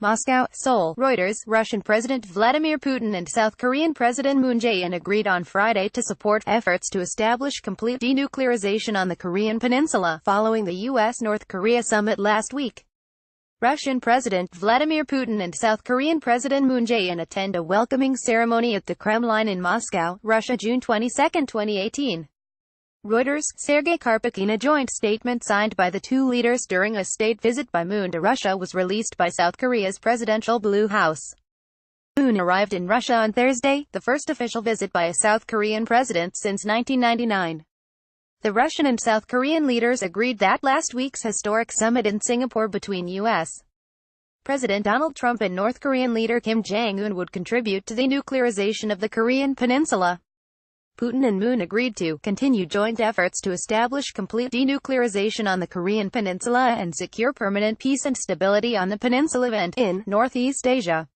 Moscow, Seoul, Reuters. Russian President Vladimir Putin and South Korean President Moon Jae-in agreed on Friday to support efforts to establish complete denuclearization on the Korean peninsula, following the U.S.-North Korea summit last week. Russian President Vladimir Putin and South Korean President Moon Jae-in attend a welcoming ceremony at the Kremlin in Moscow, Russia, June 22, 2018. Reuters. Sergei Karpuk. In a joint statement signed by the two leaders during a state visit by Moon to Russia was released by South Korea's presidential Blue House. Moon arrived in Russia on Thursday, the first official visit by a South Korean president since 1999. The Russian and South Korean leaders agreed that last week's historic summit in Singapore between U.S. President Donald Trump and North Korean leader Kim Jong-un would contribute to the denuclearization of the Korean peninsula. Putin and Moon agreed to continue joint efforts to establish complete denuclearization on the Korean peninsula and secure permanent peace and stability on the peninsula and in Northeast Asia.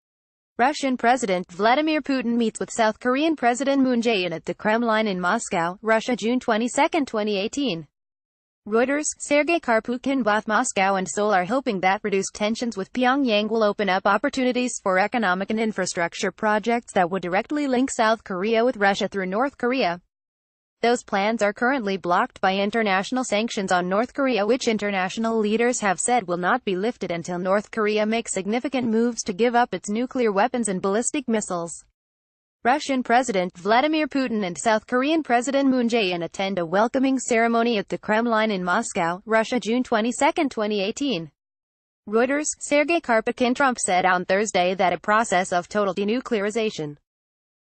Russian President Vladimir Putin meets with South Korean President Moon Jae-in at the Kremlin in Moscow, Russia, June 22, 2018. Reuters. Sergei Karpuk. In both Moscow and Seoul are hoping that reduced tensions with Pyongyang will open up opportunities for economic and infrastructure projects that would directly link South Korea with Russia through North Korea. Those plans are currently blocked by international sanctions on North Korea, which international leaders have said will not be lifted until North Korea makes significant moves to give up its nuclear weapons and ballistic missiles. Russian President Vladimir Putin and South Korean President Moon Jae-in attend a welcoming ceremony at the Kremlin in Moscow, Russia, June 22, 2018. Reuters. Sergei Karpuk. And Trump said on Thursday that a process of total denuclearization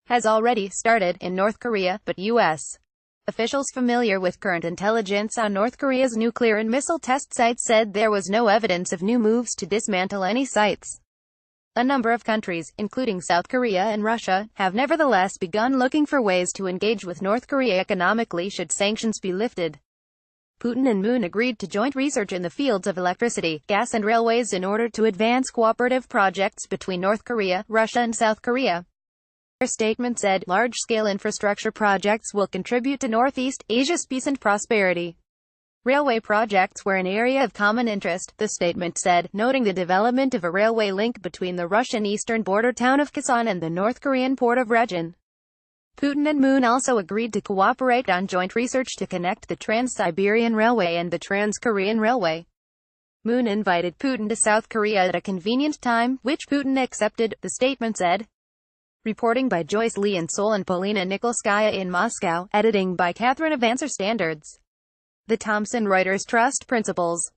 has already started in North Korea, but U.S. officials familiar with current intelligence on North Korea's nuclear and missile test sites said there was no evidence of new moves to dismantle any sites. A number of countries, including South Korea and Russia, have nevertheless begun looking for ways to engage with North Korea economically should sanctions be lifted. Putin and Moon agreed to joint research in the fields of electricity, gas and railways in order to advance cooperative projects between North Korea, Russia and South Korea. Their statement said, large-scale infrastructure projects will contribute to Northeast Asia's peace and prosperity. Railway projects were an area of common interest, the statement said, noting the development of a railway link between the Russian eastern border town of Kasan and the North Korean port of Regin. Putin and Moon also agreed to cooperate on joint research to connect the Trans-Siberian Railway and the Trans-Korean Railway. Moon invited Putin to South Korea at a convenient time, which Putin accepted, the statement said. Reporting by Joyce Lee in Seoul and Polina Nikolskaya in Moscow, editing by Catherine of Answer Standards. The Thomson Reuters Trust Principles.